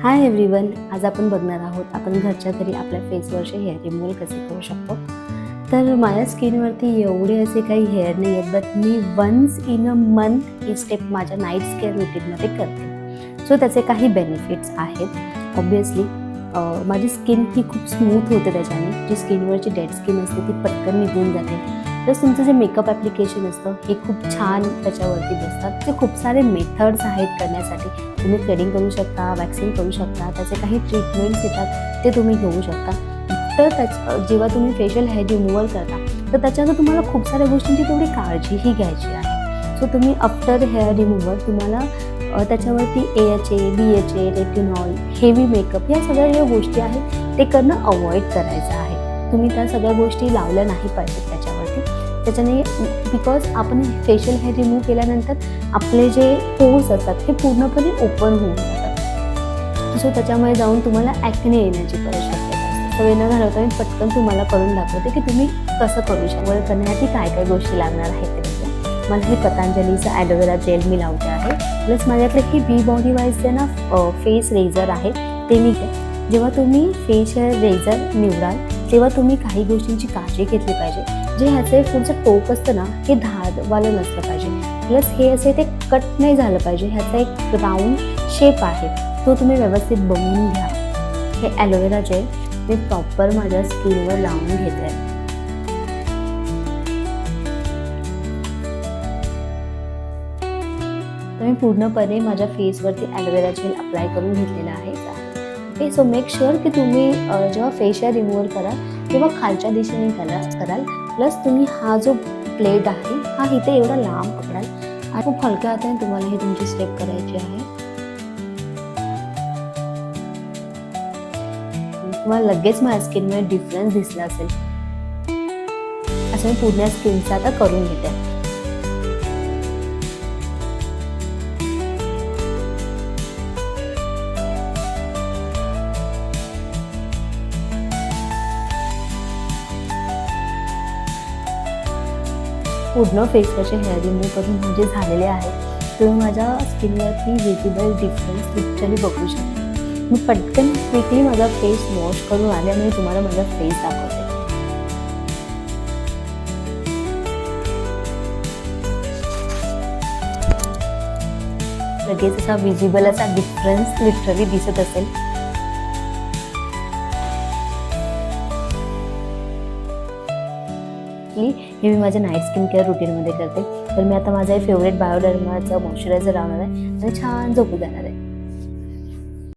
Hi everyone, आज आपण बघणार आहोत आपण घरच्या घरी आपल्या फेसवरचे हेअर रिमूव्हल कसे करू शकतो. तर माझ्या स्किनवरती एवढे असे काही हेअर नाही आहेत, बट मी वन्स इन अ मंथ ही स्टेप माझ्या नाईट केअर रुटीनमध्ये करते. सो त्याचे काही बेनिफिट्स आहेत. ऑब्वियसली माझी स्किन ही खूप स्मूथ होते त्याच्याने. जी स्किनवरची डेड स्किन असते ती पटकन निघून जाते. प्लस तुमचं जे मेकअप ॲप्लिकेशन असतं हे खूप छान त्याच्यावरती बसतात. ते खूप सारे मेथड्स आहेत करण्यासाठी. तुम्ही थ्रेडिंग करू शकता, वॅक्सिंग करू शकता, त्याचे काही ट्रीटमेंट्स येतात ते तुम्ही घेऊ शकता. तर जेव्हा तुम्ही फेशियल हेअर रिमूव्हल करता तर त्याच्यावर तुम्हाला खूप साऱ्या गोष्टींची तेवढी काळजीही घ्यायची आहे. सो तुम्ही आफ्टर हेअर रिमूव्हल तुम्हाला त्याच्यावरती AHA, BHA, retinol, heavy makeup या सगळ्या ज्या गोष्टी आहेत ते करणं अवॉइड करायचं आहे. तुम्ही त्या सगळ्या गोष्टी लावल्या नाही पाहिजेत त्याच्याने बिकॉज आपण फेशियल हेअर रिमूव्ह केल्यानंतर आपले जे पोर्स असतात हे पूर्णपणे ओपन होऊन जातात. सो त्याच्यामुळे जाऊन तुम्हाला ॲक्ने येण्याची शक्यता असते. तर न घालवता मी पटकन तुम्हाला करून दाखवते की तुम्ही कसं करू शकता. करण्यासाठी काय काय गोष्टी लागणार आहेत ते म्हणजे मला हे पतंजलीचं ॲलोवेरा जेल मी लावते आहे. प्लस माझ्याकडे हे बी बॉडी वाईज जे ना फेस रेझर आहे ते मी जेव्हा तुम्ही फेशियल रेझर निवडाल तेव्हा तुम्ही काही गोष्टींची काळजी घेतली पाहिजे. जे ह्याचे पुढचं टोक असतं ना हे धारवालं नसलं पाहिजे. प्लस हे असे ते कट नाही झालं पाहिजे. ह्याचा एक राऊंड शेप आहे तो तुम्ही व्यवस्थित बघून घ्या. हे ॲलोवेरा जेल मी प्रॉपर माझ्या स्किनवर लावून घेते. तर मी पूर्णपणे माझ्या फेसवरती ॲलोवेरा जेल अप्लाय करून घेतलेला आहे. ओके, सो मेक शुअर की तुम्ही जेव्हा फेशियल रिमूव्हल कराल तेव्हा खालच्या दिशेने कराल. प्लस तुम्ही हा जो प्लेट आहे हा इथे एवढा लांब पकडाल आणि खूप हलक्या हाताने तुम्हाला ही तुमची स्टेप करायची आहे. तुम्हाला लगेच माझ्या स्किनमध्ये डिफरन्स दिसला असेल. असं मी पूर्ण स्किनचा आता करून घेते. पूर्ण फेसवरचे हेअर रिमूव्ह करून म्हणजे झालेले आहेत. तुम्ही माझ्या स्किनवरती विजिबल डिफरन्स लिटरली बघू शकता. मी पटकन क्विकली माझा फेस वॉश करून आले आणि तुम्हाला माझा फेस दाखवते. लगेच असा विजिबल असा डिफरन्स लिटरली दिसत असेल. हे मी माझ्या नाईट स्किन केअर रुटीनमध्ये करते. तर मी आता माझा फेवरेट बायोडर्माचा मॉइश्चरायझर लावणार आहे आणि छान झोपू जाणार आहे.